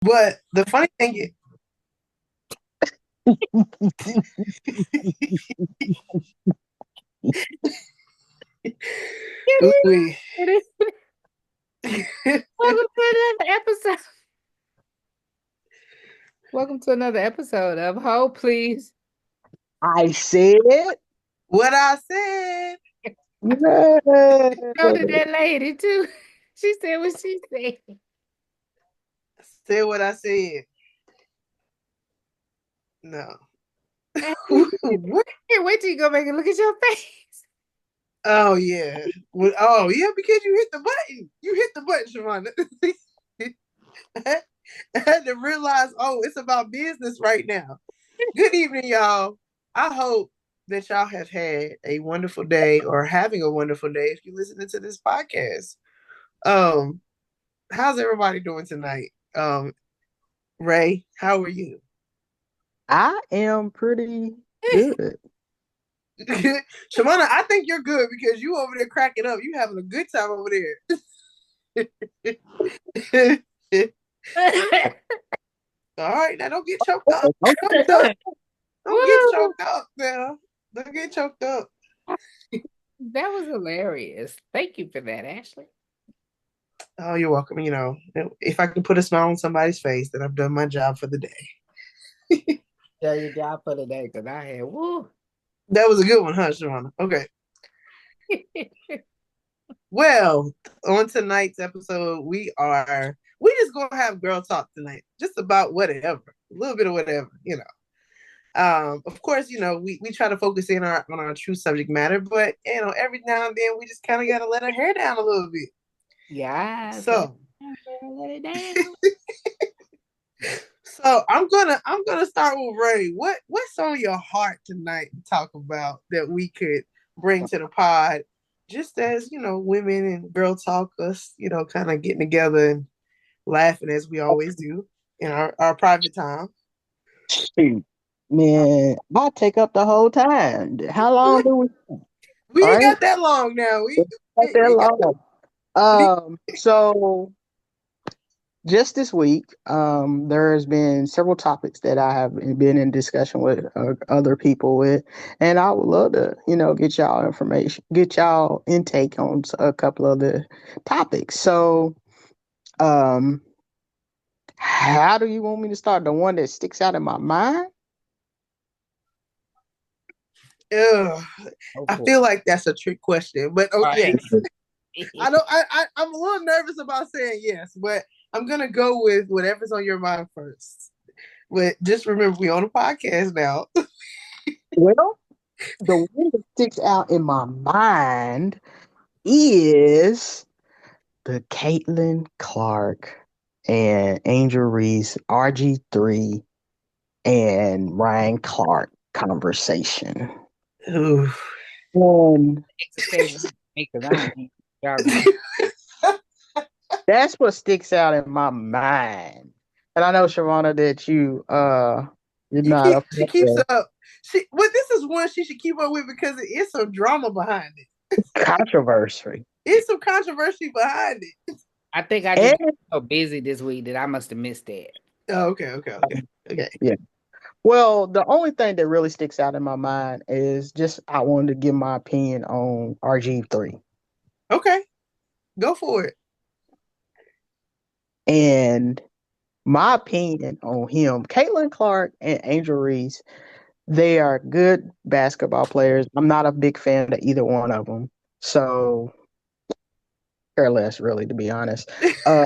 But the funny thing is, ooh, Welcome to another episode. Welcome to another episode of Hope, Please. I said, what I said. Go to yeah. that lady too. She said what she said. Said what I said. No. What? Here, wait till you go back and look at your face. Oh yeah. Well, oh yeah, because you hit the button. You hit the button, Shavonda. I had to realize, oh, it's about business right now. Good evening, y'all. I hope that y'all have had a wonderful day or having a wonderful day if you're listening to this podcast. Um, how's everybody doing tonight? Ray, how are you? I am pretty good. Shamana, I think you're good because you over there cracking up. You having a good time over there. All right, now don't get choked up. Choked up. Don't get Woo! choked up now. Don't get choked up. That was hilarious. Thank you for that, Ashley. Oh, you're welcome. You know, if I can put a smile on somebody's face, then I've done my job for the day. Yeah, your job for the day because I had woo. That was a good one, huh, Shamana? Okay. Well, on tonight's episode, we just gonna have girl talk tonight, just about whatever, a little bit of whatever. Of course, we try to focus in on our true subject matter, but every now and then we just kind of gotta let our hair down a little bit. Yes, So, let it down. so I'm gonna start with Ray. What's on your heart tonight to talk about that we could bring to the pod, just as women and girl talk us, kind of getting together and laughing as we always do in our private time. Shoot, man, I take up the whole time. How long do we? We All ain't right, got that long now. We not we, that we got long. we, So just this week, there has been several topics that I have been in discussion with other people with, and I would love to, get y'all information, get y'all intake on a couple of the topics. So, um, how do you want me to start? The one that sticks out in my mind? ugh, Oh, I boy. feel like that's a trick question, but oh Right. yes, I don't. I'm a little nervous about saying yes, but I'm gonna go with whatever's on your mind first. But just remember, we on a podcast now. Well, the one that sticks out in my mind is the Caitlin Clark and Angel Reese RG3 and Ryan Clark conversation. Ooh. And Because I don't think y'all going. that's what sticks out in my mind. And I know, Sharona, that you're not a She fan keeps of up. This is one she should keep up with because it is some drama behind it. controversy. It's some controversy behind it. I think I just got And so busy this week that I must have missed that. Oh, okay. yeah. Well, the only thing that really sticks out in my mind is just I wanted to give my opinion on RG3. Okay, go for it. And my opinion on him, Caitlin Clark and Angel Reese, they are good basketball players. I'm not a big fan of either one of them. So, care less, really, to be honest. Uh,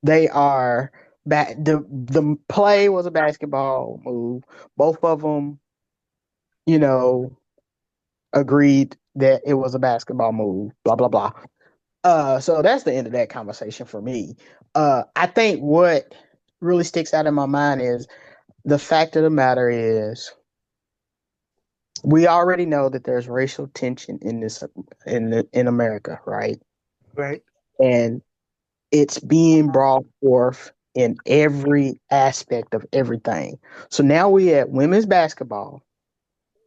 they are the play was a basketball move. Both of them, you know, agreed that it was a basketball move. Blah blah blah. So that's the end of that conversation for me. I think what really sticks out in my mind is the fact of the matter is we already know that there's racial tension in this in America, right? Right. And it's being brought forth in every aspect of everything. So now we at women's basketball,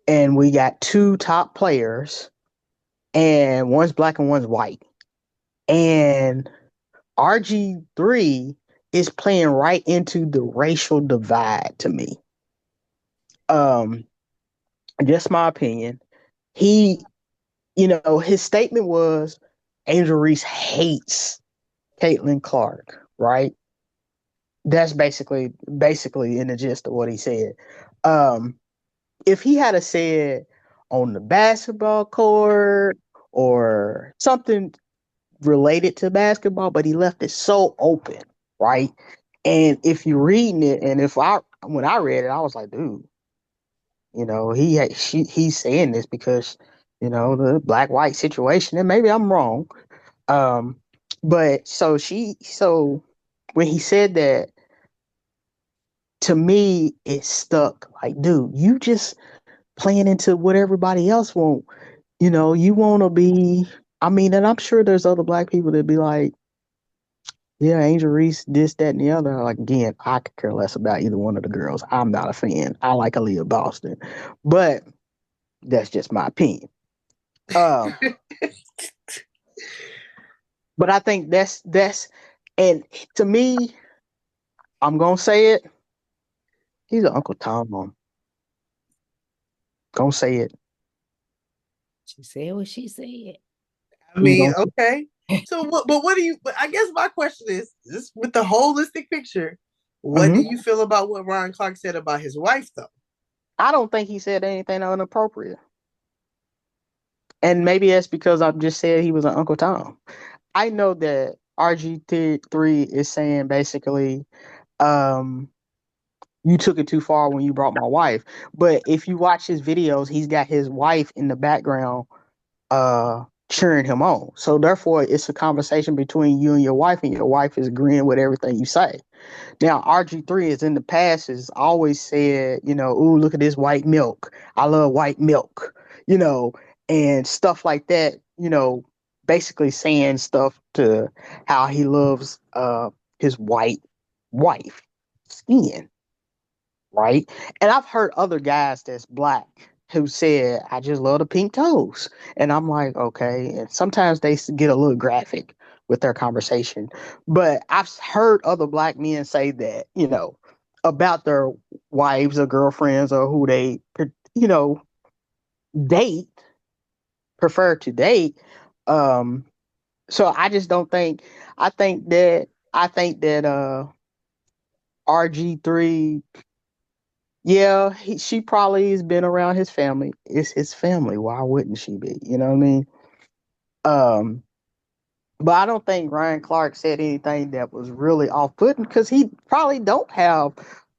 and we got two top players, and one's black and one's white, and RG3 is playing right into the racial divide to me. Um, just my opinion. He, his statement was Angel Reese hates Caitlin Clark, right? That's basically in the gist of what he said. Um, if he had a said on the basketball court or something related to basketball, but he left it so open, right? And if you're reading it, and when I read it, I was like, dude, he's saying this because the black white situation, and maybe I'm wrong. Um, but so when he said that, to me, it stuck. Like, dude, you just playing into what everybody else want. You want to be. I mean, and I'm sure there's other black people that be like, yeah, Angel Reese, this, that, and the other. Like, again, I could care less about either one of the girls. I'm not a fan. I like Aaliyah Boston, but that's just my opinion. Um, but I think and to me, I'm gonna say it. He's an Uncle Tom. Gonna say it. She said what she said. I mean, okay. So, what do you? But I guess my question is, just with the holistic picture, what do you feel about what Ryan Clark said about his wife, though? I don't think he said anything inappropriate, and maybe that's because I just said he was an Uncle Tom. I know that RG3 is saying basically, you took it too far when you brought my wife. But if you watch his videos, he's got his wife in the background cheering him on. So therefore it's a conversation between you and your wife is agreeing with everything you say. Now RG3 is in the past has always said, ooh, look at this white milk. I love white milk, and stuff like that, basically saying stuff to how he loves his white wife skin, right? And I've heard other guys that's black who said, I just love the pink toes. And I'm like, okay. And sometimes they get a little graphic with their conversation. But I've heard other black men say that, about their wives or girlfriends or who they, you know, date, prefer to date. Um, so I just don't think, I think that RG3, yeah, she probably has been around his family. It's his family. Why wouldn't she be? You know what I mean? Um, but I don't think Ryan Clark said anything that was really off-putting because he probably don't have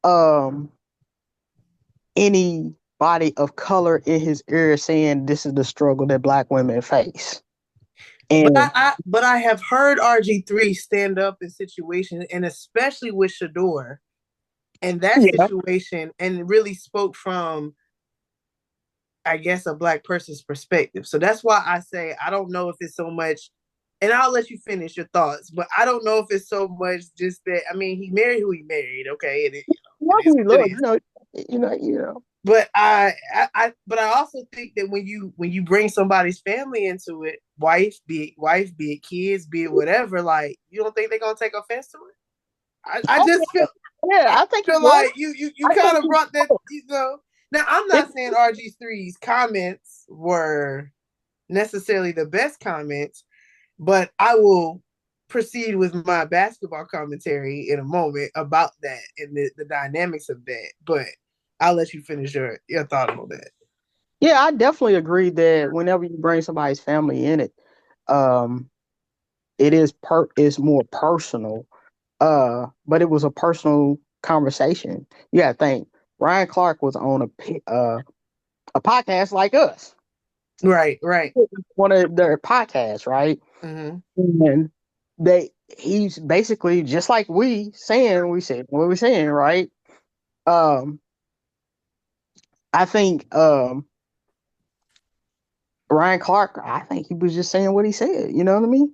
um anybody of color in his ear saying this is the struggle that black women face. But And I have heard RG3 stand up in situations, and especially with Shador and that yeah, situation, and really spoke from, I guess, a black person's perspective. So that's why I say I don't know if it's so much, and I'll let you finish your thoughts, but I don't know if it's so much just that. I mean, he married who he married, okay, and it is we what it look, is. you know. But but I also think that when you bring somebody's family into it, wife, be it kids, be it whatever, like you don't think they're gonna take offense to it? I Oh, just feel yeah, I I think he feel was. like you I kind think of he brought that, was. Now I'm It, not saying RG3's comments were necessarily the best comments, but I will proceed with my basketball commentary in a moment about that and the dynamics of that. But I'll let you finish your thought on that. yeah, I definitely agree that whenever you bring somebody's family in it, um, it's more personal. But it was a personal conversation. You gotta think Ryan Clark was on a podcast like us, Right, right. one of their podcasts, right? Mm-hmm. And he's basically just like we said what we're saying, right? Um, I think Ryan Clark, I think he was just saying what he said. You know what I mean?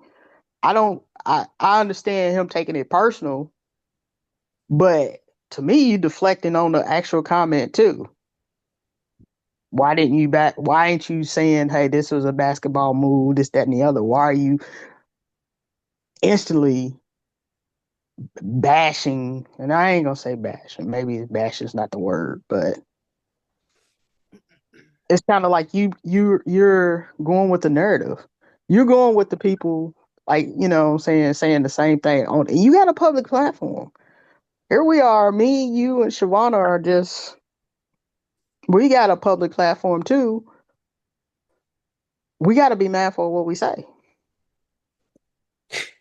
I understand him taking it personal, but to me, you deflecting on the actual comment too. Why ain't you saying, hey, this was a basketball move, this, that, and the other? Why are you instantly bashing, and I ain't gonna say bashing. Maybe bash is not the word, but it's kind of like you're going with the narrative. You're going with the people, like, saying the same thing on. And you got a public platform. Here we are, me, you, and Shavana are just. We got a public platform too. We got to be mindful of what we say,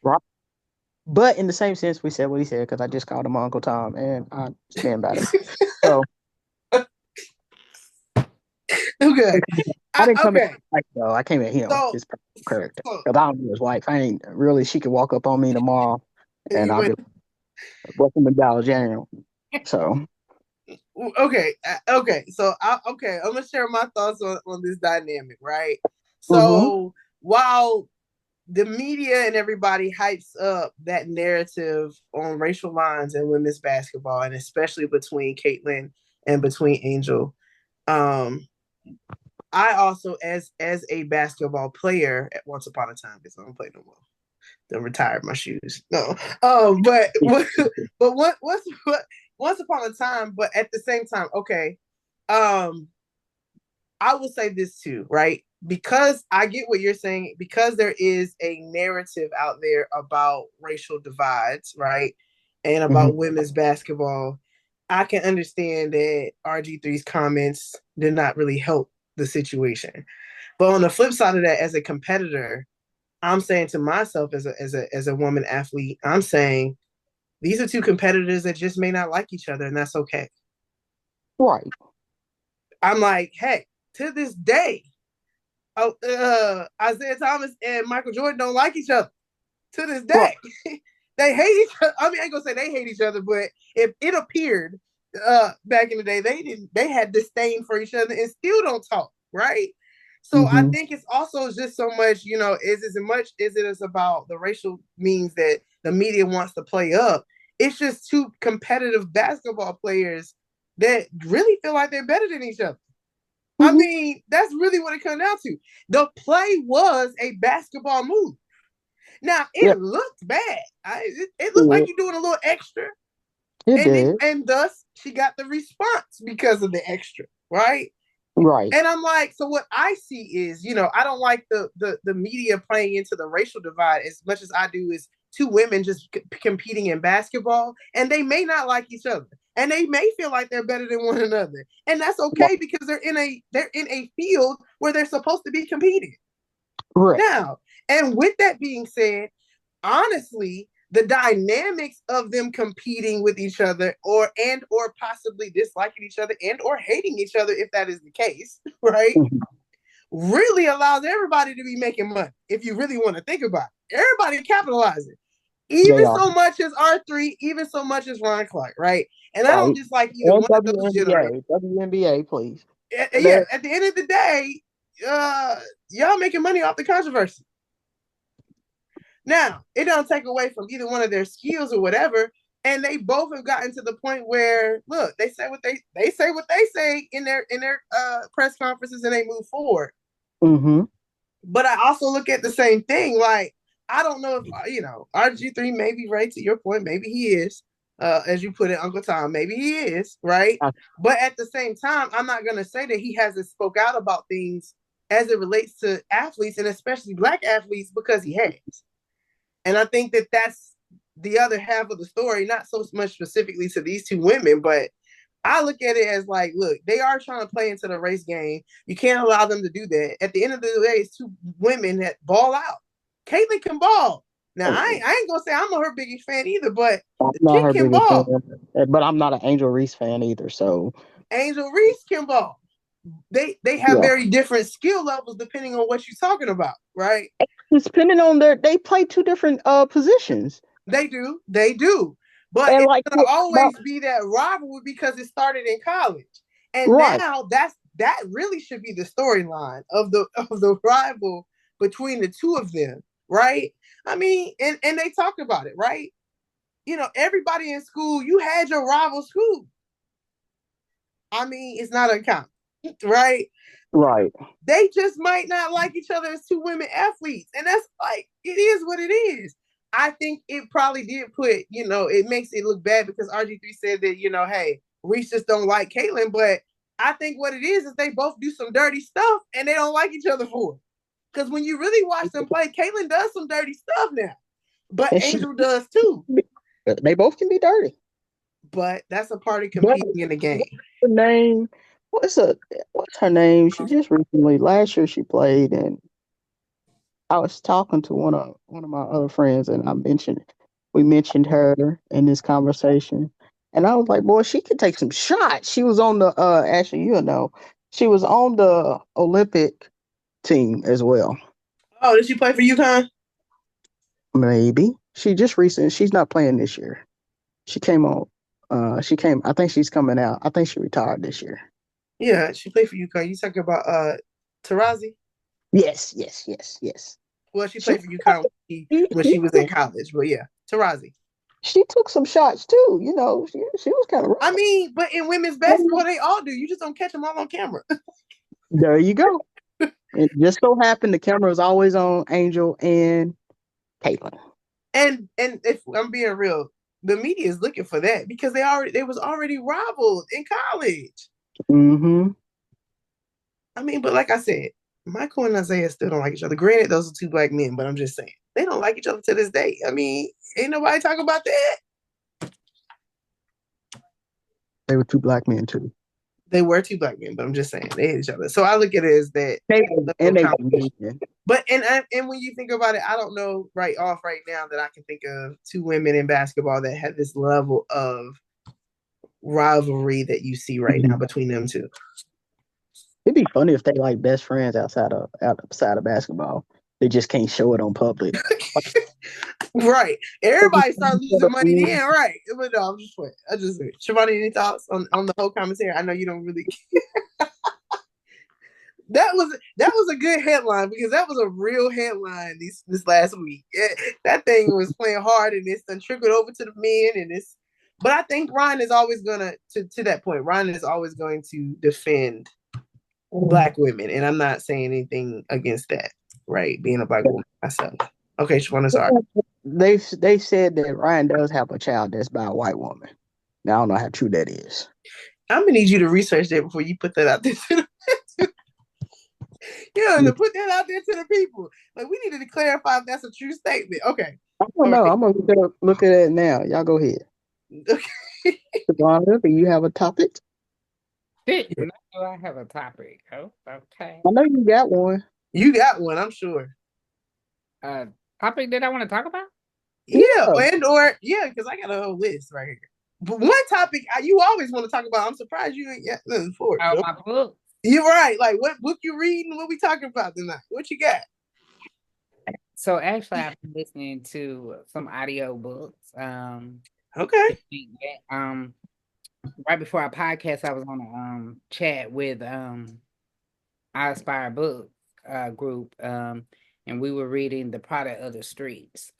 right? But in the same sense, we said what he said because I just called him Uncle Tom, and I stand by that. So Okay. I didn't come at Okay. like though. I came at him, So, his character, so because I don't know his wife. I ain't really. She could walk up on me tomorrow, and you I'll be went, like, welcome to Dollar General. So, okay. Okay. So okay, I'm gonna share my thoughts on this dynamic, right? mm-hmm, So while the media and everybody hypes up that narrative on racial lines in women's basketball, and especially between Caitlin and between Angel, um, I also, as a basketball player at once upon a time, because I don't play no more. Then retired my shoes. No. But once upon a time, but at the same time, okay. Um, I will say this too, right? Because I get what you're saying, because there is a narrative out there about racial divides, right? And mm-hmm, about women's basketball, I can understand that RG3's comments did not really help the situation. But on the flip side of that, as a competitor, I'm saying to myself as a woman athlete, I'm saying these are two competitors that just may not like each other, and that's okay. right, I'm like, hey, to this day, Isaiah Thomas and Michael Jordan don't like each other. To this right, day, they hate each other. I mean, I ain't gonna say they hate each other, but if it appeared back in the day, they had disdain for each other and still don't talk, right? So I mm-hmm, think it's also just so much, is as much as it is about the racial means that the media wants to play up. It's just two competitive basketball players that really feel like they're better than each other. I mm-hmm, mean, that's really what it comes down to. The play was a basketball move. Now yeah, it looked bad. It looked like it, you're doing a little extra, it and did, thus she got the response because of the extra, right? right, And I'm like, so what I see is, I don't like the media playing into the racial divide as much as I do is two women just competing in basketball, and they may not like each other, and they may feel like they're better than one another, and that's right, okay because they're in a field where they're supposed to be competing right, now. And with that being said, honestly, the dynamics of them competing with each other or possibly disliking each other and or hating each other, if that is the case, right, mm-hmm. really allows everybody to be making money. If you really want to think about it, everybody capitalizing, They even are so much as R3, even so much as Ron Clark, right? And I don't right, dislike either and one of those generations. WNBA, please. Yeah, They're at the end of the day, uh y'all making money off the controversy. Now, it don't take away from either one of their skills or whatever. And they both have gotten to the point where, look, they say what they say in their press conferences, and they move forward. mm-hmm, But I also look at the same thing. Like, I don't know if RG3 may be right, to your point. Maybe he is, as you put it, Uncle Tom. Maybe he is, right. But at the same time, I'm not gonna say that he hasn't spoke out about things as it relates to athletes, and especially black athletes, because he has. And I think that that's the other half of the story, not so much specifically to these two women, but I look at it as like, look, they are trying to play into the race game. You can't allow them to do that. At the end of the day, it's two women that ball out. Caitlin can ball. Now, I ain't gonna say I'm her biggest fan either, but I'm the not chick her can biggest fan, ball. but I'm not an Angel Reese fan either. So Angel Reese can ball. They have yeah, very different skill levels depending on what you're talking about, right? it's depending on they play two different positions, They do. But and it's like gonna about always be that rivalry because it started in college. And right, now that really should be the storyline of the rival between the two of them, right? I mean, and they talk about it, right? Everybody in school, you had your rival school. I mean, it's not uncommon, right? right, They just might not like each other as two women athletes. And that's like, it is what it is. I think it probably did put, it makes it look bad because RG3 said that, hey, Reese just don't like Caitlyn, but I think what it is they both do some dirty stuff and they don't like each other for it. Because when you really watch them play, Caitlyn does some dirty stuff now, but And Angel does too. they both can be dirty. But that's a part of competing in the game. Her name? What's her name? She just recently last year she played, and I was talking to one of my other friends, and we mentioned her in this conversation, and I was like, boy, she could take some shots. She was on the actually, she was on the Olympic team as well. Oh, did she play for UConn? Maybe she's not playing this year. She came on. I think she's coming out. I think she retired this year. Yeah, she played for UConn. You talking about Tarazi? Yes. Well, she played for UConn when she was in college, but yeah, Tarazi. She took some shots too. She was kind of rough. I mean, but in women's basketball, they all do. You just don't catch them all on camera. There you go. It just so happened the camera was always on Angel and Caitlyn. And if I'm being real, the media is looking for that because they was already rivals in college. Mm-hmm. I mean, but like I said, Michael and Isaiah still don't like each other. Granted, those are two black men, but I'm just saying they don't like each other to this day. I mean, ain't nobody talking about that. They were two black men too. They were two black men, but I'm just saying they hate each other. So I look at it as that. But and when you think about it, I don't know right now that I can think of two women in basketball that have this level of rivalry that you see right now between them two. It'd be funny if they like best friends outside of basketball. They just can't show it on public. Right. Everybody starts losing money then, right? But no, I'm just playing. Shivani, any thoughts on the whole commentary? I know you don't really care. That was a good headline because that was a real headline this last week. That thing was playing hard and it's done trickled over to the men and it's. But I think Ryan is always gonna to that point. Ryan is always going to defend black women, and I'm not saying anything against that. Right, being a black woman myself. Okay, Shivana, sorry. They said that Ryan does have a child that's by a white woman. Now I don't know how true that is. I'm gonna need you to research that before you put that out there. To put that out there to the people. Like we needed to clarify if that's a true statement. Okay. I don't know. Right. I'm gonna look at it now. Y'all go ahead. Okay. Savannah, do you have a topic? No, I have a topic. Oh, okay. I know you got one. You got one, I'm sure. Topic that I want to talk about? Yeah, because I got a whole list right here. But one topic you always want to talk about. I'm surprised you ain't got nothing for it. Oh, my book. You're right. Like, what book you reading? What we talking about tonight? What you got? So actually, I've been listening to some audio books. Okay. Right before our podcast, I was on a chat with I Aspire Book group, and we were reading The Product of the Streets.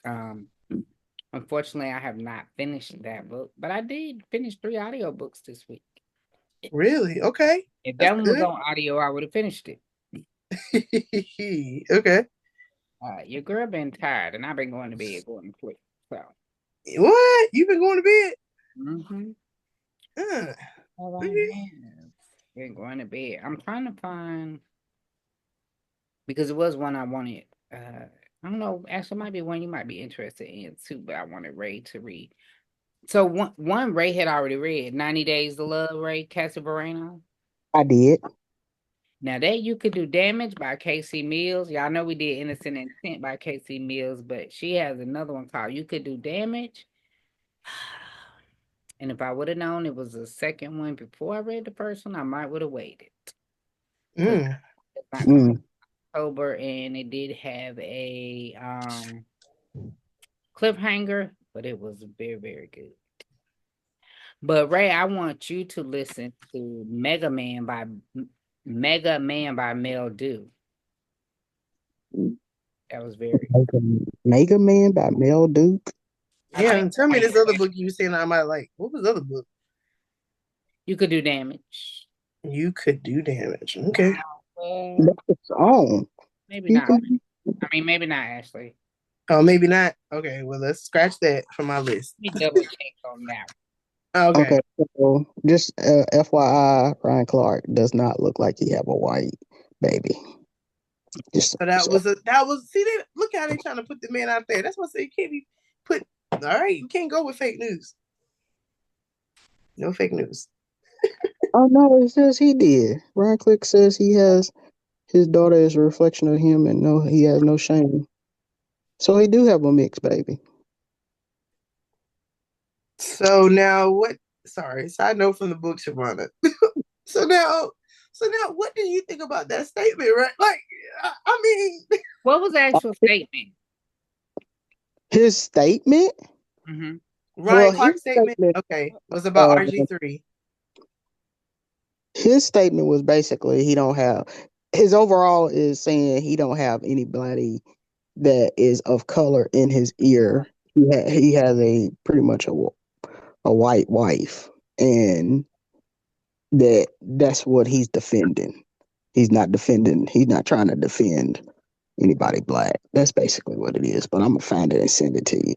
Unfortunately, I have not finished that book, but I did finish 3 audiobooks this week. Really? Okay. If that one was on audio, I would have finished it. Okay. Your girl been tired, and I've been going to bed going to sleep. So. What? You've been going to bed? Mm-hmm. Been going to bed. I'm trying to find, because it was one I wanted. I don't know. Actually, it might be one you might be interested in too, but I wanted Ray to read. So one Ray had already read 90 Days to Love, Ray Casabarano. I did. Now that You Could Do Damage by Casey Mills. Y'all know we did Innocent Intent by Casey Mills, but she has another one called You Could Do Damage. And if I would have known it was the second one before I read the first one, I might would have waited. October, and it did have a cliffhanger, but it was very, very good. But Ray, I want you to listen to Mega Man by Mel Dew. That was very Mega Man by Mel Duke. Yeah, and tell me this other book you were saying I might like. What was the other book? You Could Do Damage. You Could Do Damage. Okay. That's its own. Maybe not. I mean, maybe not, Ashley. Oh, maybe not. Okay, well, let's scratch that from my list. Let me double check on that. Okay, Okay, so just FYI, Ryan Clark does not look like he have a white baby. Just so that was. See, they look how they trying to put the man out there. That's what I say. You can't be put. All right, you can't go with fake news. No fake news. oh no, it says he did. Ryan Clark says he has his daughter is a reflection of him, and no, he has no shame. So he do have a mixed baby. So now what? Sorry, side note from the book, Shavana. So now, what do you think about that statement? Right? Like, I mean, What was the actual statement? His statement, Mm-hmm. Ryan well, his Clark's statement, statement, okay, was about uh, RG3. his statement was basically he don't have. His overall is saying he don't have anybody that is of color in his ear. He has a pretty much a white wife, and that's what he's defending. He's not defending. He's not trying to defend anybody black. That's basically what it is. But I'm gonna find it and send it to you.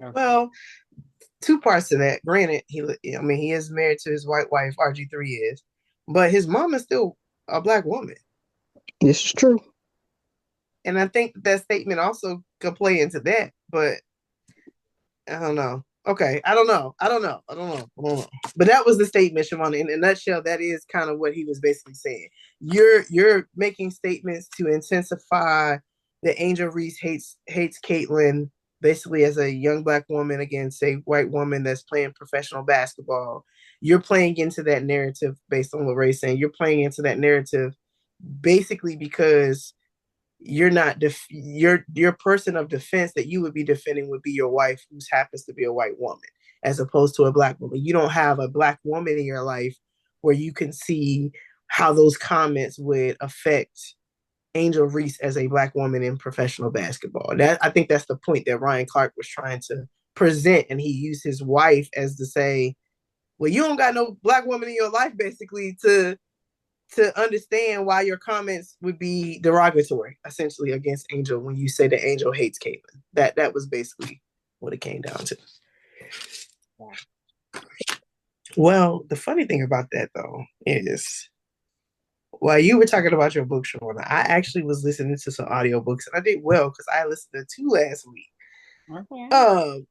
Okay. Well, two parts to that. Granted, I mean, he is married to his white wife, RG3 is, but his mom is still a black woman. This is true. And I think that statement also could play into that, but I don't know. Okay, I don't know. But that was the statement, Siobhan. In a nutshell, that is kind of what he was basically saying. You're making statements to intensify that Angel Reese hates Caitlyn basically as a young black woman against a white woman that's playing professional basketball. You're playing into that narrative based on what Ray's saying. You're playing into that narrative basically because you're not your person of defense that you would be defending would be your wife, who happens to be a white woman, as opposed to a black woman. You don't have a black woman in your life where you can see how those comments would affect Angel Reese as a black woman in professional basketball. That, I think that's the point that Ryan Clark was trying to present, and he used his wife as to say, well, you don't got no black woman in your life basically to understand why your comments would be derogatory, essentially, against Angel when you say that Angel hates Caitlyn. That was basically what it came down to. Well, the funny thing about that though is while you were talking about your book, Shawana, I actually was listening to some audiobooks and I did well because I listened to two last week. Okay.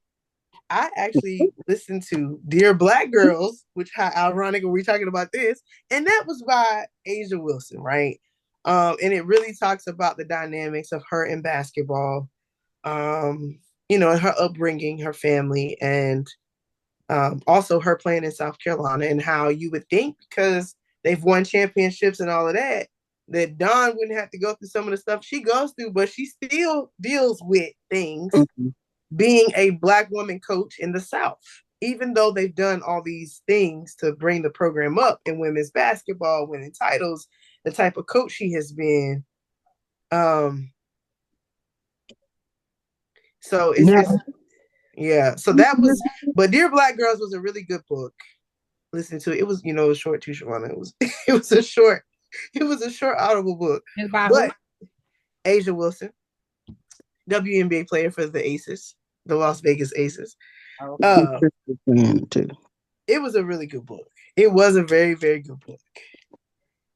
I actually listened to Dear Black Girls, which how ironic are we talking about this? And that was by Asia Wilson, right? And it really talks about the dynamics of her in basketball, um, her upbringing, her family, and also her playing in South Carolina, and how you would think because they've won championships and all of that, that Dawn wouldn't have to go through some of the stuff she goes through, but she still deals with things Mm-hmm. being a black woman coach in the South, even though they've done all these things to bring the program up in women's basketball, winning titles, the type of coach she has been. Um, so Now, it's yeah. So that was, but Dear Black Girls was a really good book. Listen to it. It was, short too, Shavana. It was it was a short audible book. It's by who? But Asia Wilson, WNBA player for the Aces, the Las Vegas Aces. Okay. Uh, too. it was a really good book. It was a very, very good book.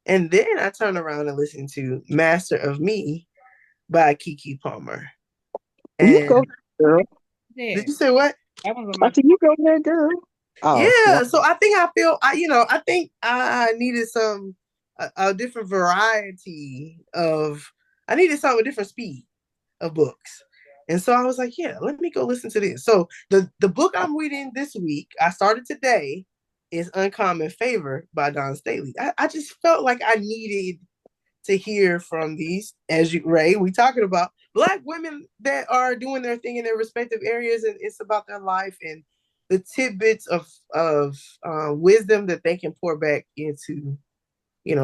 And then I turned around and listened to Master of Me by Kiki Palmer. You go, And girl. Yeah. did you say what? That was on I my. said, you go there, girl. Oh, Yeah. So I think I feel I think I needed a different variety of I needed some a different speed of books. And so I was like, yeah, let me go listen to this. So the book I'm reading this week, I started today, is Uncommon Favor by Dawn Staley. I just felt like I needed to hear from these, as you Ray, we talking about black women that are doing their thing in their respective areas, and it's about their life and the tidbits of wisdom that they can pour back into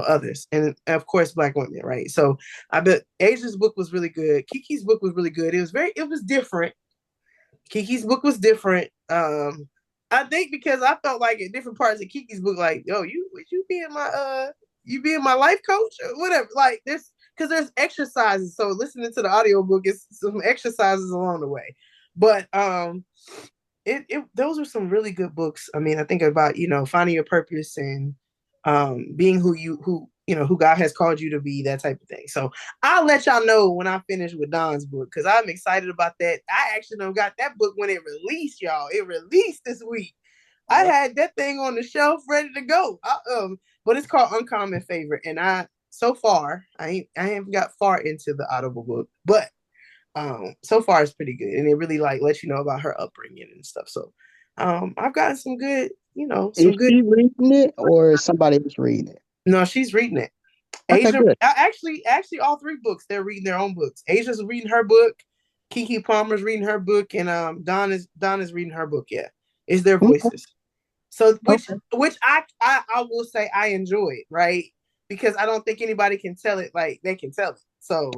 others, and of course black women, right? So I bet Asia's book was really good. Kiki's book was really good. It was different. Kiki's book was different. I think because I felt like at different parts of Kiki's book, like, yo, you would you be in my life coach or whatever. Like this, because there's exercises. So listening to the audiobook is some exercises along the way. But it those are some really good books. I mean, I think about, finding your purpose and being who God has called you to be, that type of thing. So I'll let y'all know when I finish with Dawn's book, because I'm excited about that. I actually got that book when it released, y'all. It released this week. I What? had that thing on the shelf ready to go. But it's called Uncommon Favorite, and so far I haven't got far into the Audible book, but so far it's pretty good, and it really like lets you know about her upbringing and stuff. So I've gotten some good, Is some good. she reading it or is somebody else reading it? No, she's reading it. Okay, Asia, good. actually, all three books they're reading their own books. Asia's reading her book, Kiki Palmer's reading her book, and Don is reading her book. Yeah, it's their Okay, voices. So which okay. which I will say I enjoy it, right? Because I don't think anybody can tell it like they can tell it. So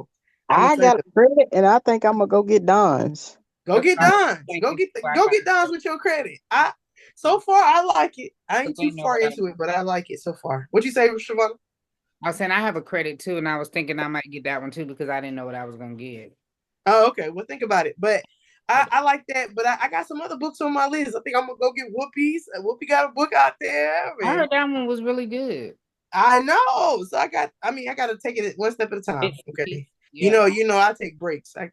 I'm I got excited. a credit and I think I'm gonna go get Don's. Go That's get what I was Don's. Go thinking. get I go got get Don's with your credit. I so far I like it. I to ain't too know far what I into it, but I like it so far. What you say, Shavana? I was saying I have a credit too, and I was thinking I might get that one too because I didn't know what I was gonna get. Oh, okay. Well, think about it. But I like that. But I got some other books on my list. I think I'm gonna go get Whoopi's. Whoopi got a book out there, I and heard that one was really good. I know. So I gotta take it one step at a time. Okay. Yeah. I take breaks. I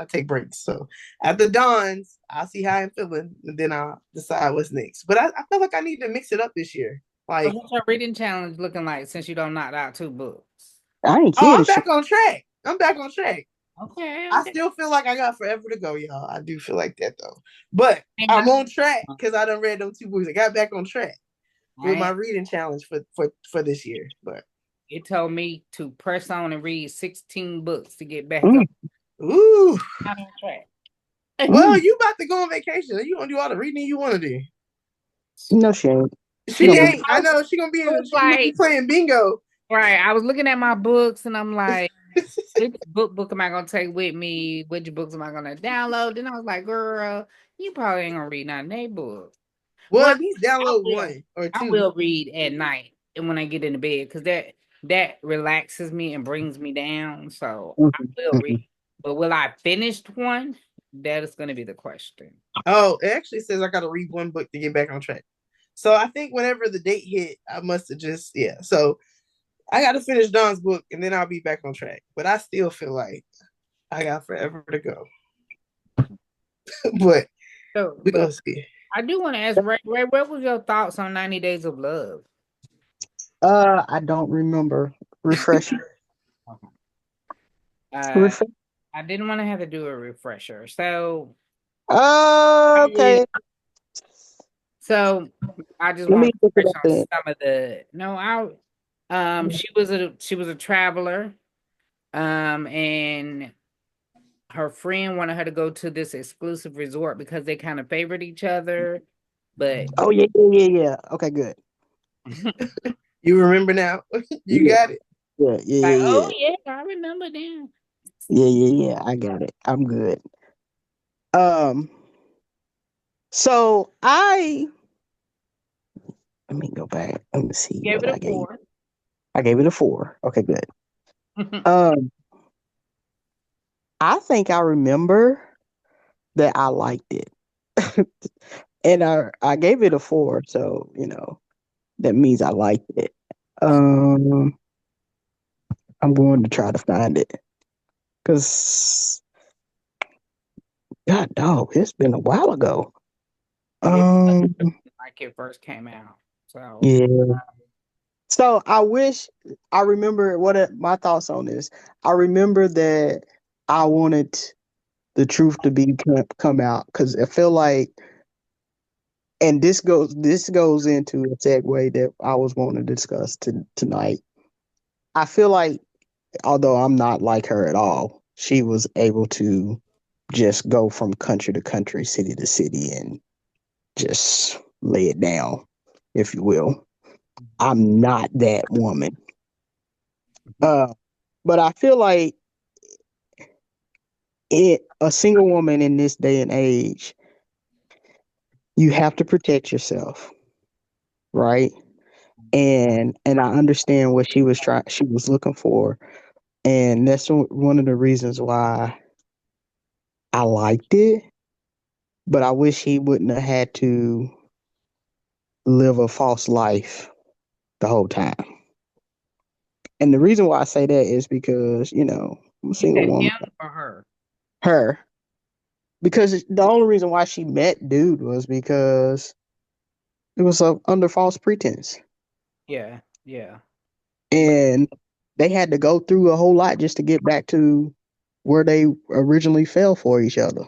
take breaks. So after Dawn's, I'll see how I'm feeling, and then I'll decide what's next. But I feel like I need to mix it up this year. So Like, what's your reading challenge looking like since you don't knock out two books? I ain't oh, kidding. I'm back on track. I'm back on track. Okay, I okay. still feel like I got forever to go, y'all. I do feel like that though. But Ain't I'm on track nothing- because I done read them two books. I got back on track with I my reading challenge for this year. But It told me to press on and read 16 books to get back up. Mm, ooh, Not on track. well, mm. you about to go on vacation. You gonna do all the reading you want to do. No, she ain't. She She gonna ain't. I know she gonna be It was She gonna be like, playing bingo. right, I was looking at my books and I'm like, which book am I gonna take with me? Which books am I gonna download? Then I was like, girl, you probably ain't gonna read none of they books. Well, Well, at least I download will. one or I two. will read at night and when I get into bed because that relaxes me and brings me down. So I Mhm, will read. mhm. But will I finish one? That is gonna be the question. Oh, it actually says I gotta read one book to get back on track. So I think whenever the date hit, I must have just yeah. So I got to finish Don's book and then I'll be back on track. But I still feel like I got forever to go. But So, we but gonna see. I do want to ask Ray, what was your thoughts on 90 Days of Love? I don't remember. Refresh. Okay. Uh, Refresh. I didn't want to have to do a refresher. So, Okay. so I just Let want me to look it refresh up on then. some of the. No, she was a traveler. And her friend wanted her to go to this exclusive resort because they kind of favored each other. But Oh yeah, yeah, yeah, yeah. Okay, good. You remember now? You Yeah, got it. yeah, yeah, like, yeah, oh yeah. yeah, I remember them. Yeah, yeah, yeah. I got it. I'm good. Um, so let me go back. Let me see Gave what it a I gave. 4. I gave it a 4. Okay, good. Um, I think I remember that I liked it. And I gave it a 4, so that means I liked it. Um, I'm going to try to find it because God dog, it's been a while ago. It Um, like it first came out. So yeah. So I wish I remember my thoughts on this. I remember that I wanted the truth to be come out because I feel like, and this goes into a segue that I was wanting to discuss tonight. I feel like although I'm not like her at all, she was able to just go from country to country, city to city, and just lay it down, if you will. I'm not that woman. Uh, but I feel like a single woman in this day and age, you have to protect yourself, right? And I understand what she was looking for, And that's one of the reasons why I liked it. But I wish he wouldn't have had to live a false life the whole time. And the reason why I say that is because, I'm a You single said woman. him or her? Her. Because the only reason why she met dude was because it was under false pretense. Yeah, yeah. But And they had to go through a whole lot just to get back to where they originally fell for each other.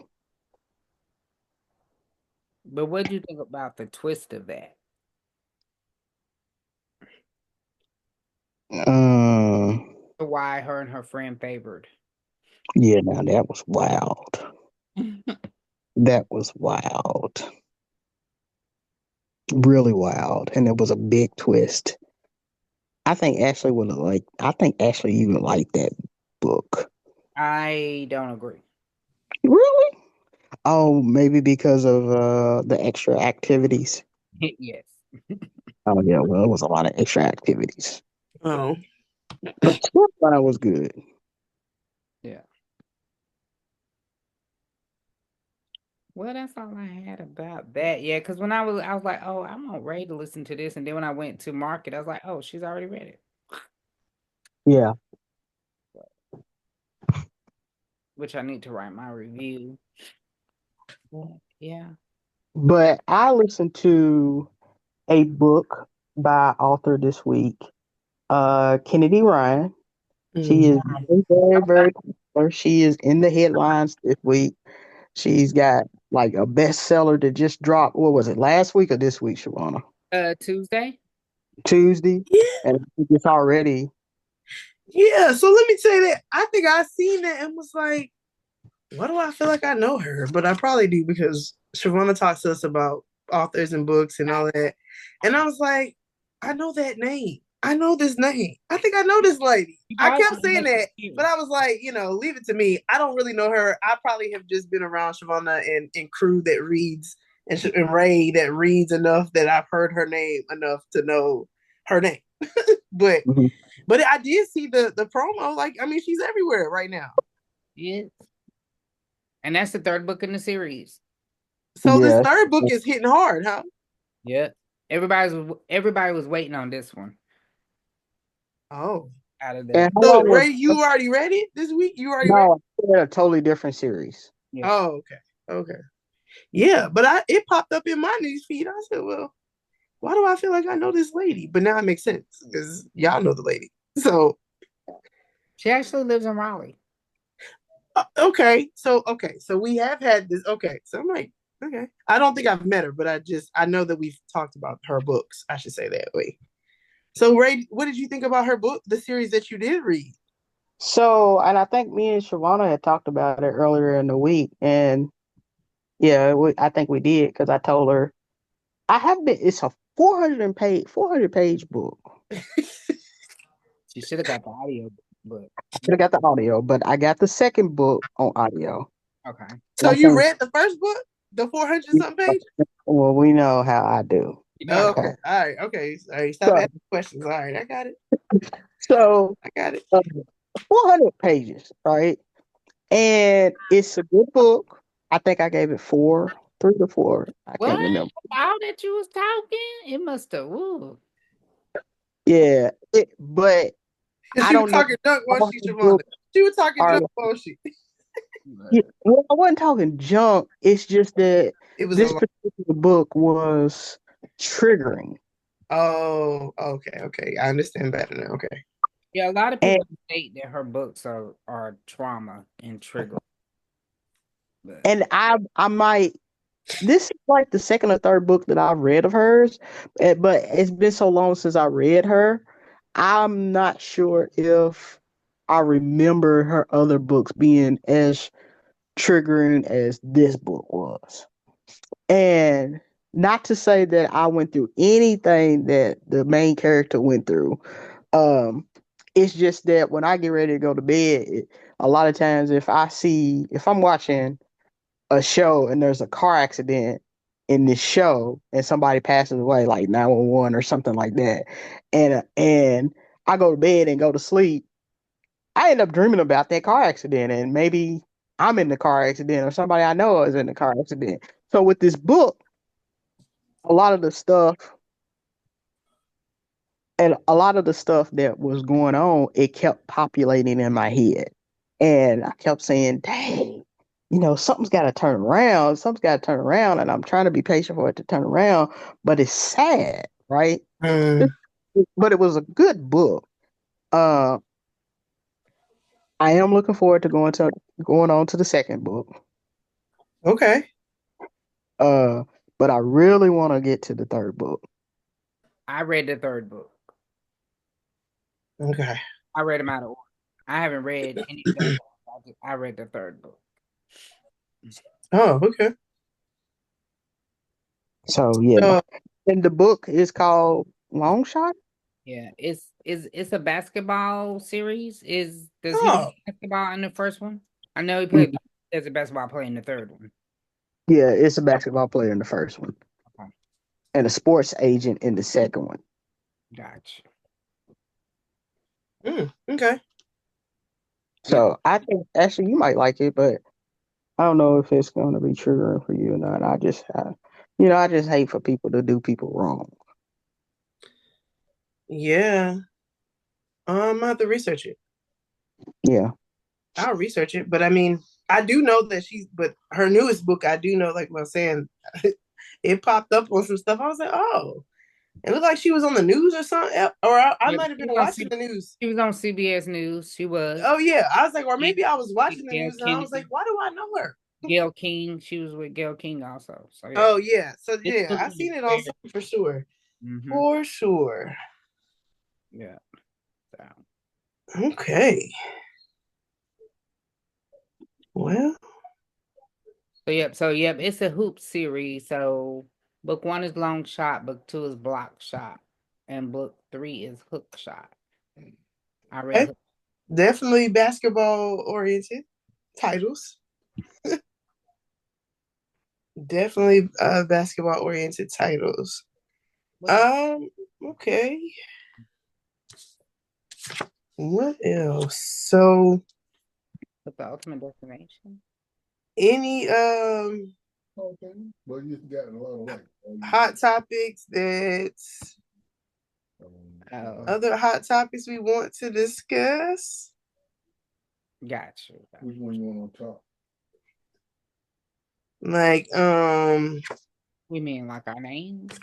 what do you think about the twist of that? Uh, Why her and her friend favored? yeah, now that was wild. That was wild. Really wild. And it was a big twist. I think Ashley even liked that book. I don't agree. Really? Oh, maybe because of the extra activities. Yes. Oh yeah, well, it was a lot of extra activities. Oh, But the storyline was good. Yeah. Well, that's all I had about that. Yeah, because when I was like, oh, I'm not ready to listen to this. And then when I went to market, I was like, oh, she's already read it. Yeah. Which I need to write my review. Yeah. But I listened to a book by author this week, Kennedy Ryan. She mm. is very, very, very popular. She is in the headlines this week. She's got like a bestseller that just dropped. What was it, last week or this week, Shavana? Tuesday. Tuesday. Yeah, And it's already, yeah. So let me say that I think I seen that and was like, why do I feel like I know her? But I probably do because Shavonna talks to us about authors and books and all that. And I was like, I know that name. I know this name. I think I know this lady. You I probably kept saying know that, but you. I was like, leave it to me. I don't really know her. I probably have just been around Shavonna and crew that reads and Ray that reads enough that I've heard her name enough to know her name. but mhm. but I did see the promo. Like, I mean, she's everywhere right now. Yes. And that's the third book in the series. So this Yes. third book is hitting hard, huh? Yeah. Everybody was waiting on this one Oh. out of And the how So long Ray, was you already read it this week? You already read it? no, I said a totally different series. yeah. Oh, okay. Okay. Yeah, but it popped up in my news feed. I said, well, why do I feel like I know this lady? But now it makes sense because y'all know the lady. So She actually lives in Raleigh. okay. So we have had this. Okay. So I'm like, okay. I don't think I've met her, but I know that we've talked about her books. I should say that way. So Ray, what did you think about her book, the series that you did read? So, and I think me and Shavana had talked about it earlier in the week, and yeah, I think we did because I told her I have been. It's a 400 page book. She should have got the audio book. I should have got the audio, but I got the second book on audio. Okay. So And I you think, read the first book, the 400 something page? well, we know how I do. You know how Okay. Okay, All right. Okay. All right. Stop so asking questions. All right. I got it. so I got it. 400 pages, right? And it's a good book. I think I gave it 3 to 4. I can't what? remember. All that you was talking? It must have. Ooh. Yeah, but I She was don't know. talking junk, wasn't All she, her Shavonda? books She was talking are. junk, wasn't she? Yeah, well, I wasn't talking junk. It's just that It was a this lot. particular book was triggering. Oh, okay, okay. I understand better now. Okay. Yeah, a lot of And people state that her books are trauma and trigger. But I might this is like the second or third book that I've read of hers, but it's been so long since I read her. I'm not sure if I remember her other books being as triggering as this book was. And not to say that I went through anything that the main character went through. Um, it's just that when I get ready to go to bed, a lot of times if I'm watching a show and there's a car accident in this show and somebody passes away, like 911 or something like that, and I go to bed and go to sleep, I end up dreaming about that car accident, and maybe I'm in the car accident or somebody I know is in the car accident. So with this book, a lot of the stuff and a lot of the stuff that was going on, it kept populating in my head. And I kept saying, dang, something's got to turn around. Something's got to turn around. And I'm trying to be patient for it to turn around. But it's sad, right? Mm, But it was a good book. Uh, I am looking forward to going on to the second book. okay. Uh, but I really want to get to the third book. I read the third book. Okay. I read them out of order. I haven't read any of the other ones. I read the third book. Oh, okay. So yeah. So, And the book is called Long Shot. Yeah, it's a basketball series. Does he oh, play basketball in the first one? I know he played as a basketball player in the third one. Yeah, it's a basketball player in the first one Okay, and a sports agent in the second one. gotcha. okay. Yeah, So I think actually you might like it, but I don't know if it's going to be triggering for you or not. I just hate for people to do people wrong. Yeah. I have to research it. Yeah. I'll research it, but I mean, I do know that but her newest book, I do know, like I was saying, it popped up on some stuff. I was like, oh, it looked like she was on the news or something, or I but might have been watching the news. she was on CBS News. She was. Oh yeah, I was like, or And maybe I was watching the Gail news and I was like, Kennedy, why do I know her? Gail King. She was with Gail King also. So yeah, Oh yeah, so this yeah, book I is seen it on very. something for sure, Mm-hmm. for sure. Yeah. So. Okay, well, So yep, it's a hoop series. So book one is long shot, book two is block shot, and book three is hook shot. I read okay. hook. Definitely basketball oriented titles. Definitely basketball oriented titles. What is Okay. What else? So with the ultimate destination? any Okay. Well, you've gotten a lot of like hot topics that Oh, other hot topics we want to discuss? got you. which one you want on top? Like We mean like our names?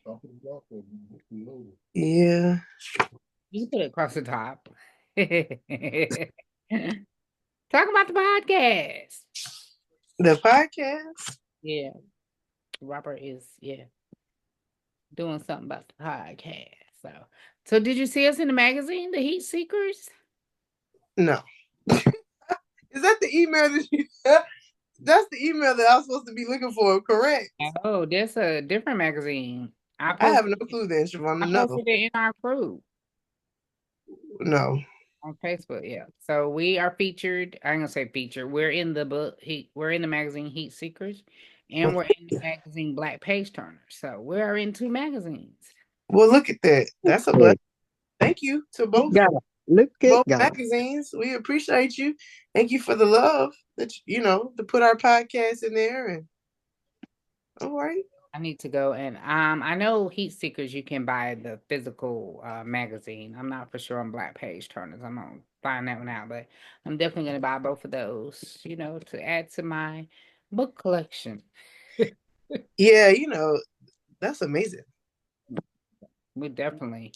Top of the block or below? yeah. You can put it across the top. Talk about the podcast. The podcast. Yeah, Robert is doing something about the podcast. So did you see us in the magazine, The Heat Seekers? No. Is that the email that you that's the email that I was supposed to be looking for, correct? Oh, that's a different magazine. I I have posted no clue then, Shavonda. I No. posted it in our group No. on Facebook. Yeah. So we are featured. I'm gonna say featured. We're in the book. We're in the magazine Heat Seekers, and we're in the magazine Black Page Turner. So we are in two magazines. Well, look at that. That's a blessing. Thank you to both Look at both God. magazines. We appreciate you. Thank you for the love that to put our podcast in there. And all right. I need to go and I know Heat Seekers you can buy the physical magazine. I'm not for sure on Black Page Turners. I'm gonna find that one out, but I'm definitely gonna buy both of those, to add to my book collection. Yeah, that's amazing. We definitely,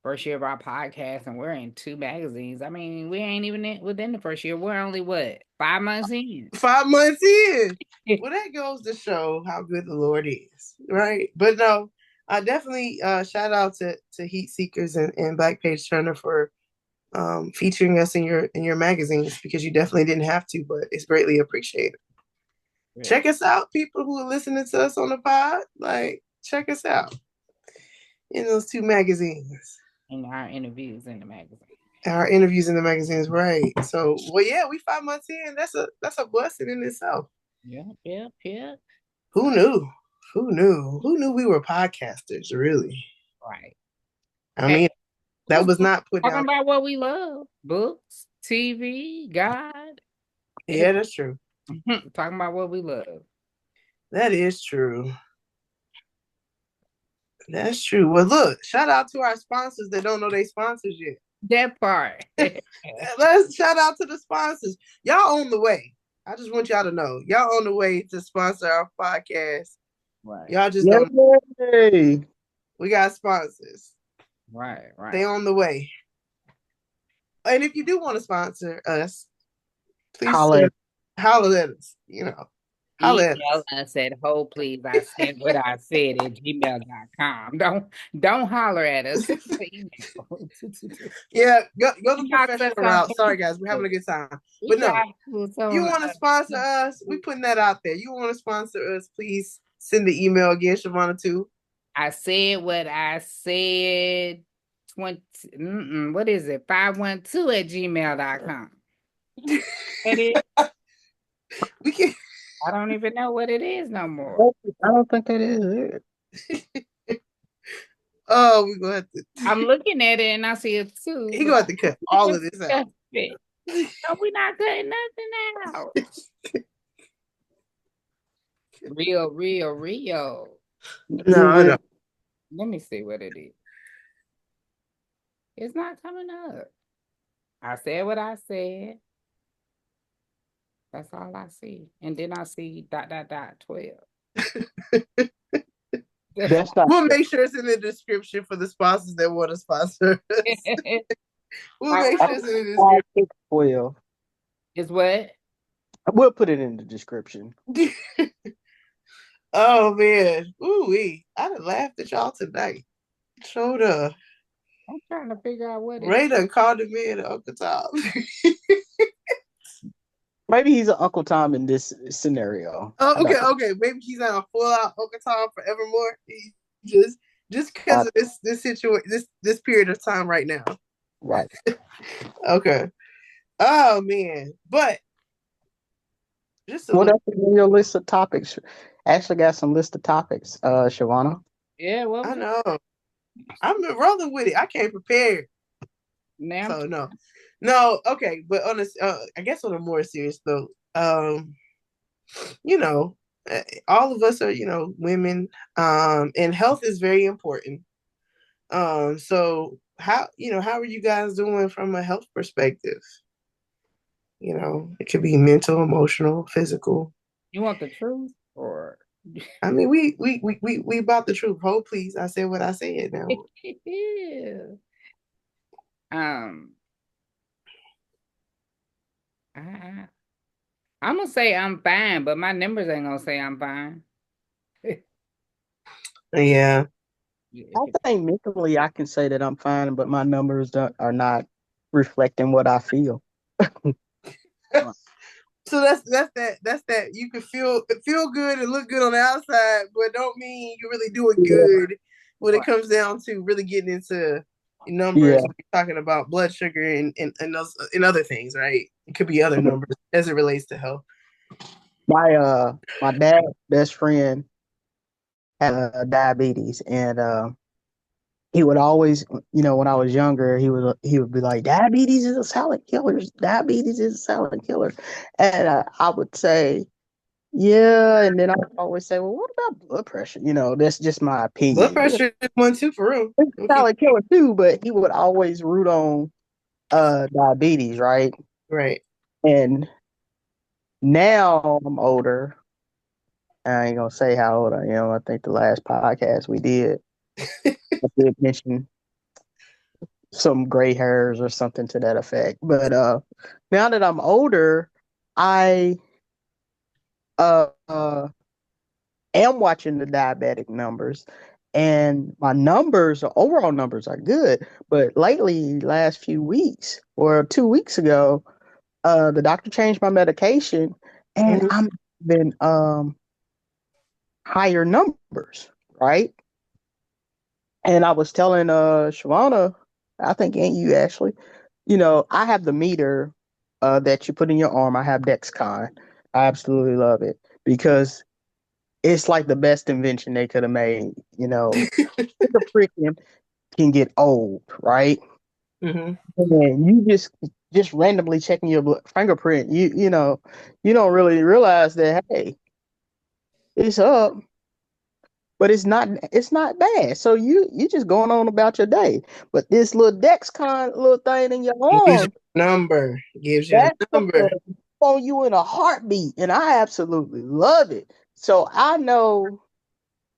first year of our podcast and we're in two magazines. I mean, we ain't even within the first year. We're only what, 5 months in. 5 months in. Well, that goes to show how good the Lord is, right? But no, I definitely shout out to Heat Seekers and Black Page Turner for featuring us in your magazines, because you definitely didn't have to, but it's greatly appreciated. Yeah. Check us out, people who are listening to us on the pod. Like, check us out in those two magazines. In our interviews in the magazine. Our interviews in the magazines, right? So, well, yeah, we 5 months in. That's a blessing in itself. Yeah. Who knew? Who knew? Who knew we were podcasters? Really? Right. I mean, That was not put Talking down. about what we love. Books, TV, God. Yeah, that's true. Talking about what we love. That is true. That's true. Well, look, shout out to our sponsors that don't know they sponsors yet. That part. Let's shout out to the sponsors. Y'all on the way. I just want y'all to know. Y'all on the way to sponsor our podcast. Right. Y'all just don't know. Yay! We got sponsors. Right. They on the way. And if you do want to sponsor us, please Holla. holler at us. You know, holler at Email us. us at please I said what I said at gmail.com. Don't holler at us. Send us an email. Yeah, go the Inbox us professional on route. Sorry, guys, we're having a good time. We But no, got you want to sponsor us? We putting that out there. You want to sponsor us? Please send the email again, Shavonna, too. I said what I said. 20. What is it? 512 at gmail.com. It is. We can. I don't even know what it is no more. I don't think that is it. Oh, we gonna have to. I'm looking at it and I see it too. He gonna have to cut all of this out. No, we're not cutting nothing out. Real. No. Let me see what it is. It's not coming up. I said what I said. That's all I see. And then I see ... 12. That's not. We'll make sure it's in the description for the sponsors that want to sponsor us. We'll make sure it's in the description. 12. It's what? We'll put it in the description. Oh man. Ooh-wee. I done laughed at y'all tonight. Showed up. I'm trying to figure out what Ray done called the man Uncle Tom. Maybe he's an Uncle Tom in this scenario. Oh, okay. Maybe he's not a full-out Uncle Tom forevermore. Just because of this situation, this period of time right now. Right. Okay. Oh man. But what else is on your list of topics? Actually got some list of topics, Shavonna. Yeah, I know. I'm rolling with it. I came prepared. Now. So no. Okay, but on this, I guess on a more serious note, you know, all of us are, women, and health is very important. So how are you guys doing from a health perspective? It could be mental, emotional, physical. You want the truth, or? I mean, we about the truth. Hold, please. I said what I said now. I'm gonna say I'm fine, but my numbers ain't gonna say I'm fine. Yeah. I think mentally I can say that I'm fine, but my numbers are not reflecting what I feel. So that's that you can feel good and look good on the outside, but don't mean you're really doing good when it comes down to really getting into numbers. We're talking about blood sugar and those and other things, right? It could be other numbers as it relates to health. My dad's best friend had diabetes, and he would always, when I was younger, he would be like, diabetes is a silent killer. Diabetes is a silent killer. And I would say, yeah. And then I would always say, well, what about blood pressure? That's just my opinion. Blood pressure is one too, for real. It's a silent killer too, but he would always root on diabetes, right? Right. And now I'm older. I ain't going to say how old I am. I think the last podcast we did, I did mention some gray hairs or something to that effect. But now that I'm older, I am watching the diabetic numbers, and my overall numbers are good. But lately, last few weeks or 2 weeks ago, the doctor changed my medication, and I'm been higher numbers, right? And I was telling Shavonna, I think, and you actually, I have the meter that you put in your arm. I have Dexcom. I absolutely love it because it's like the best invention they could have made. The freaking can get old, right? Mm-hmm. And you just randomly checking your fingerprint, you don't really realize that, hey, it's up, but it's not bad. So you just going on about your day. But this little Dexcon little thing in your Gives you arm, a number. Gives you a that's number. gonna on you in a heartbeat, and I absolutely love it. So I know,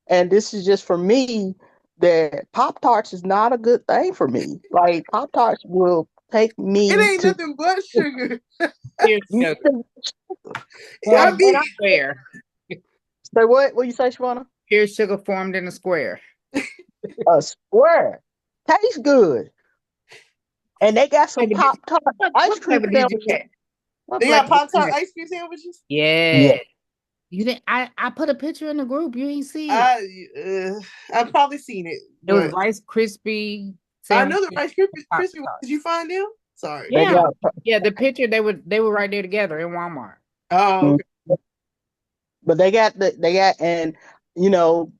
and this is just for me, that Pop-Tarts is not a good thing for me. Like Pop-Tarts will take It me ain't to nothing but sugar. Here's sugar. I Formed in be a square. say what? What you say, Shwana? Here's sugar formed in a square. A square. Tastes good. And they got some Flavor did Pop Tart ice what cream flavor did you sandwiches. get? What they got flavor did you Pop-Tart get? ice cream sandwiches. Yeah. Yeah. You didn't I put a picture in the group. You ain't see it. I've probably seen it, It was but Rice Krispie I know sandwiches the Rice and Krispie. Pop-Tarts. Did you find them? Sorry. They Yeah. got Yeah, the picture they were right there together in Walmart. Oh, mm, okay. but they got and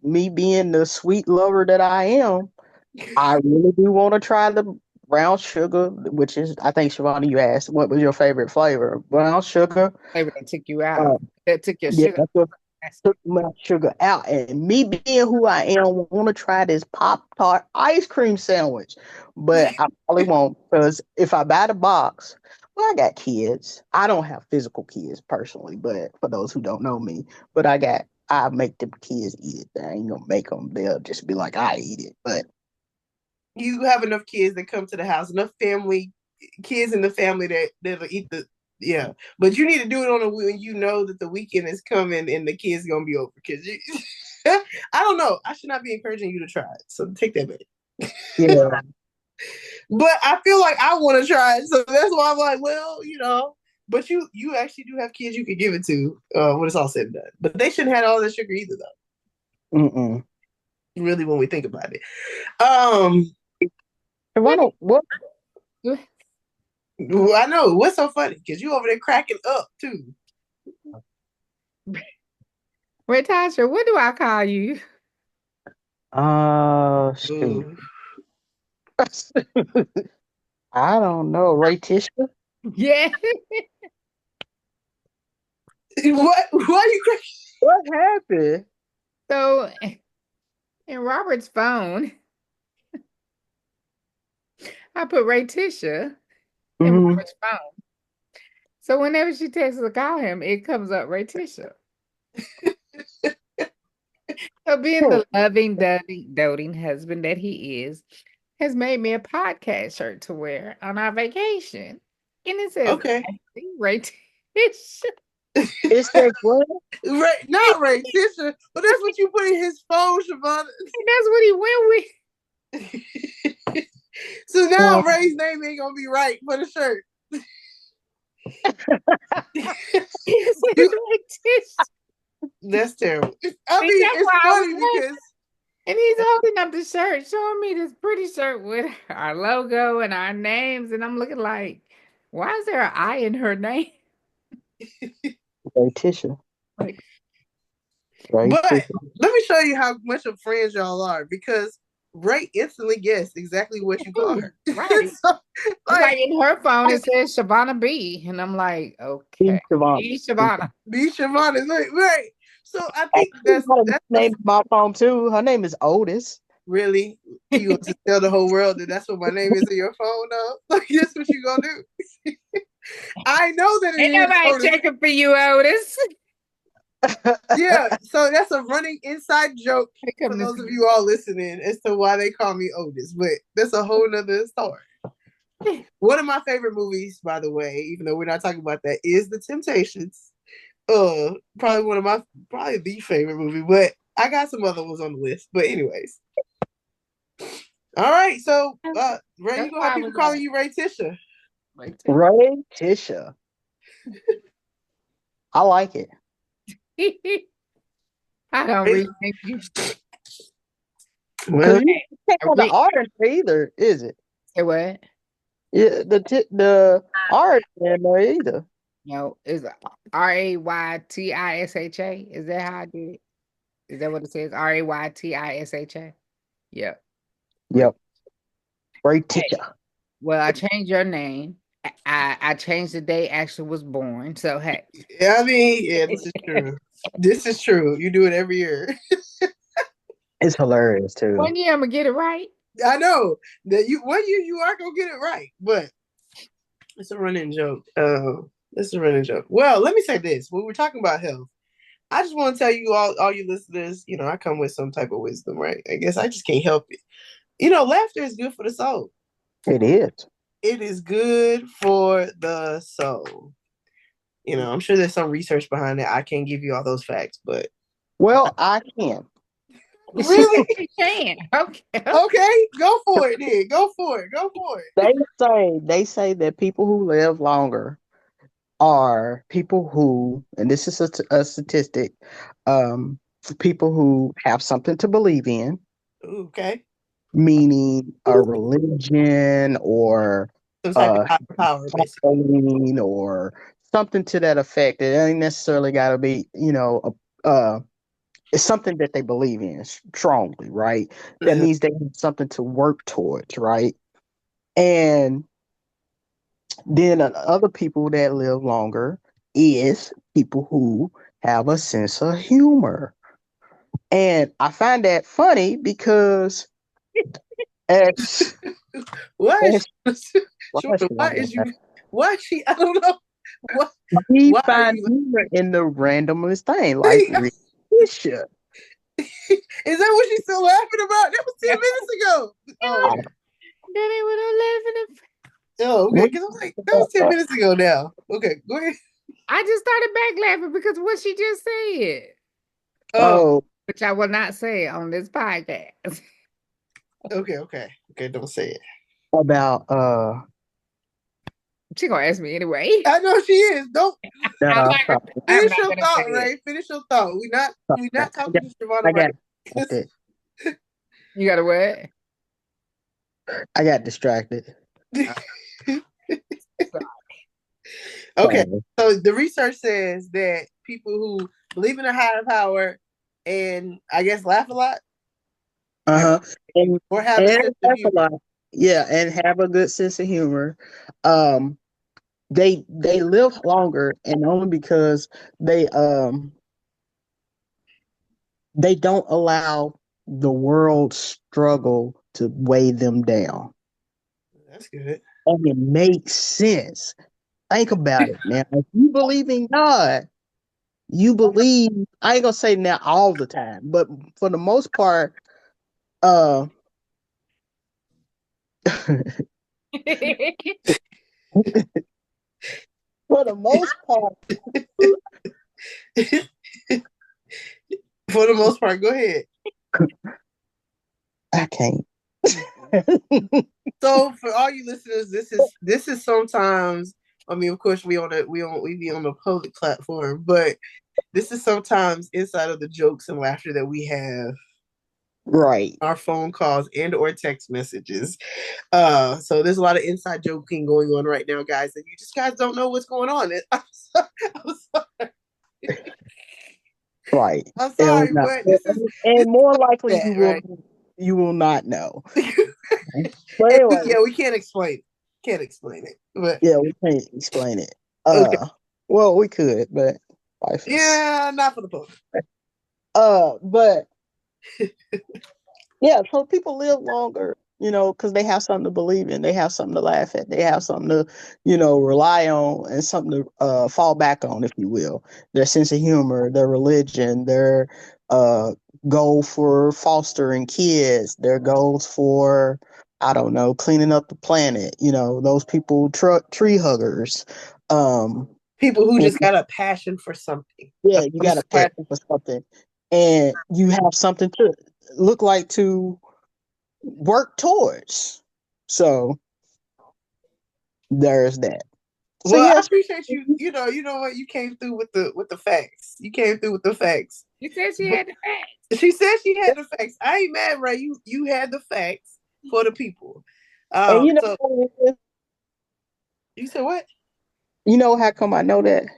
me being the sweet lover that I am, I really do want to try the brown sugar, which is I think Shivani, you asked what was your favorite flavor. Brown sugar. Flavor that took you out Uh, of that took your yeah, sugar. that's what took my sugar out. And me being who I am, want to try this Pop Tart ice cream sandwich. But I probably won't because if I buy the box, well, I got kids. I don't have physical kids personally, but for those who don't know me, but I make them kids eat it. I ain't gonna make them. They'll just be like, I eat it. But You have enough kids that come to the house, enough family kids in the family that'll eat the yeah. But you need to do it on a when you know that the weekend is coming and the kids gonna be over because you. I don't know. I should not be encouraging you to try it. So take that back. yeah, But I feel like I want to try it, so that's why I'm like, well, you know. But you actually do have kids you could give it to when it's all said and done. But they shouldn't have all that sugar either, though. mm-mm. Really, when we think about it. Um, If I don't, what? well, I know what's so funny because you over there cracking up too. Wait, Tasha, what do I call you? Shoot. Ooh. I don't know. Ray Tisha? Yeah. What? Why are you cracking? What happened? So in Robert's phone, I put Ratisha in Hmm. Robert's phone. So whenever she texts or call him, it comes up Ratisha. So being the loving, doting husband that he is, has made me a podcast shirt to wear on our vacation. And it says, Okay, I see Ratisha. It's that what? right? Not Ray Tisha, but that's what you put in his phone, Shavana. That's what he went with. So now Uh, Ray's name ain't gonna be right for the shirt. He said You, Ratisha. that's terrible. I See, mean, that's it's why I was funny laughing. because And he's holding up the shirt, showing me this pretty shirt with our logo and our names. And I'm looking like, why is there an I in her name? Ray Tisha. Like, Ray but Tisha. let me show you how much of friends y'all are because Ray instantly guessed exactly what you call her. right. So, It's like, like in her phone, it says Shavana B. And I'm like, Steve okay. Savant. Be Shavana. be Shavana, like, right. So I I think got a that's the name in my phone too. Her name is Otis. really you want to tell the whole world that that's what my name is in your phone now. Like that's what you gonna do. I know that it Ain't is nobody Otis. checking for you, Otis. Yeah, so that's a running inside joke They for come to those see of you all listening as to why they call me Otis, but that's a whole nother story. you. One of my favorite movies, by the way, even though we're not talking about that, is The Temptations. Probably one of my probably the favorite movie, but I got some other ones on the list. But anyways, all right. So, Ray, you That's gonna why have I people was calling you Ray Tisha? like, Ray Tisha. I like it. I don't Ray- rethink you. Well, Because you can't have the Re- R either, is it? Say what? Yeah, the R in there either. No, is Raytisha? Is that how I did it? Is that what it says? Raytisha? Yep. Yep. Ray Hey, Tisha. Well, I changed your name. I changed the day Ashley was born. So hey. Yeah, I mean, yeah, this is true. This is true. You do it every year. It's hilarious too. One year I'm gonna get it right. I know that you 1 year you are gonna get it right, but it's a running joke. It's a running joke. Well, let me say this: when we're talking about health, I just want to tell you all you listeners, I come with some type of wisdom, right? I guess I just can't help it. Laughter is good for the soul. It is. It is good for the soul. I'm sure there's some research behind it. I can't give you all those facts, but Well, I can. really, You can. Okay. okay, go for it. Then go for it. Go for it. They say that people who live longer are people who, and this is a statistic, um, people who have something to believe in, Okay, meaning a religion or some type of uh, higher power, basically. Halloween or something to that effect. It ain't necessarily got to be, it's something that they believe in strongly, right? That Uh, means they have something to work towards, right? And then other people that live longer is people who have a sense of humor. And I find that funny because as, Why is as why is you? Why is she? I don't know. What? we Why are find you? humor in the randomest thing, like Is Reese. that what she's still laughing about? That was 10 minutes ago. Oh, okay. That ain't what I'm laughing at. Oh, okay. Because I was like, that was 10 minutes ago now. Okay, go ahead. I just started back laughing because of what she just said. Oh, Oh, Which I will not say on this podcast. okay. Don't say it. about She gonna ask me anyway. I know she is. Don't I'm no, not gonna, I'm finish not your gonna say thought, it. Ray. Finish your thought. We not I talking got to Shavana I right got now. distracted. You got a what? I got distracted. Sorry. Okay, Sorry. so the research says that people who believe in a higher power and I guess laugh a lot have Uh-huh. And or have a and sense of that's a humor. lot. Yeah, and have a good sense of humor. Um they live longer and only because they um they don't allow the world's struggle to weigh them down. That's good. And it makes sense. Think about it, man. If you believe in God, you believe, I ain't gonna say now all the time, but for the most part, uh for the most part, For the most part, go ahead. I can't. So for all you listeners, this is sometimes. I mean, of course, we be on the public platform, but this is sometimes inside of the jokes and laughter that we have, Right. our phone calls and or text messages. So there's a lot of inside joking going on right now, guys, and you just guys don't know what's going on. I'm sorry. Right. I'm And, sorry, but this and more likely is that, you will not know. right? But And anyway, yeah, we can't explain it. Can't explain it. But yeah, we can't explain it. okay. Well, we could, but life is. Yeah, not for the public. But yeah, so people live longer, because they have something to believe in, they have something to laugh at, they have something to, rely on, and something to fall back on, if you will. Their sense of humor, their religion, their uh goal for fostering kids, their goals for, I don't know, cleaning up the planet. Those people, tree huggers. Um, People who just got a passion for something yeah, of you some got a sort. passion for something, and you have something to look like to work towards. So there's that. So Well, I yes, appreciate you. You know what? You came through with the facts. You came through with the facts. You said she But had the facts. she said she had the facts. I ain't mad, Ray. You had the facts for the people. and So you said what? how come I know that? It's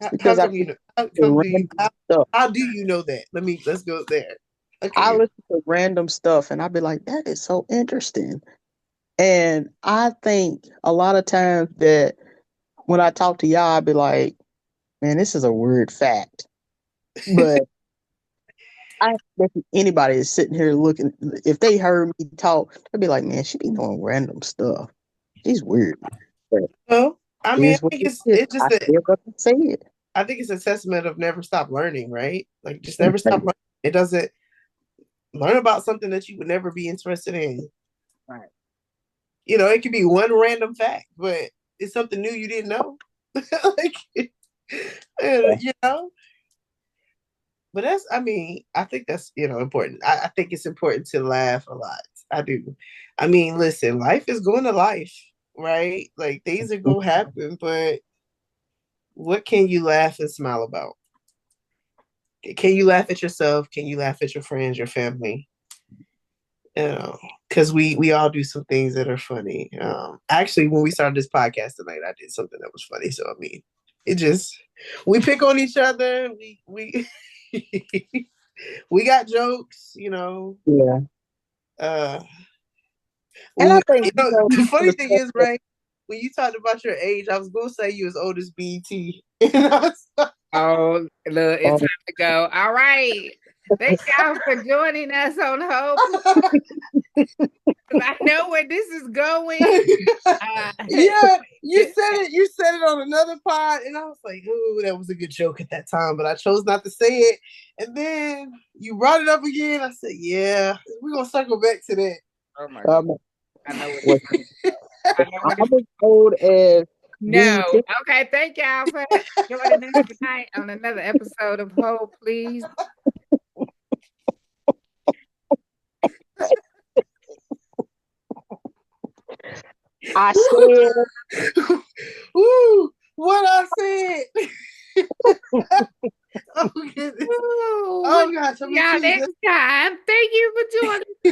How because I come you listen know? How to come do you? random stuff. How do you know that? Let's go there. Okay, I yeah. listen to random stuff, and I'll be like, "That is so interesting," And I think a lot of times that when I talk to y'all, I'd be like, man, this is a weird fact. But I bet you anybody is sitting here looking, if they heard me talk, they'd be like, man, she be doing random stuff. She's weird. But Well, I it mean, I is what think it is. it's I just a still got to say it. I think it's a testament of never stop learning, right? Like just never stop learning. It doesn't learn about something that you would never be interested in. Right. You know, it could be one random fact, but it's something new you didn't know. Like, you know. But that's, I mean, I think that's, important. I think it's important to laugh a lot. I do. I mean, listen, life is going to life, right? Like things are going to happen, but what can you laugh and smile about? Can you laugh at yourself? Can you laugh at your friends, your family? Because we all do some things that are funny. Actually, when we started this podcast tonight, I did something that was funny. So I mean, it just we pick on each other. We we got jokes, Yeah. Uh, And I when, think, the funny the thing stuff is, that, right? When you talked about your age, I was gonna say you as old as BT. I Oh, look, it's um, time to go. All right. Thank y'all for joining us on Hope. I know where this is going. Yeah, you said it. You said it on another pod, and I was like, "Ooh, that was a good joke at that time," but I chose not to say it. And then you brought it up again. I said, "Yeah, we're gonna circle back to that." Oh my God. um, I know where what, this is. I know where this I'm as old as No. BT. Okay. Thank y'all for joining us tonight on another episode of Hope, please. I said, Ooh, what I said. Oh goodness. Ooh, we'll Oh gosh, I'm see y'all teasing. next time. Thank you for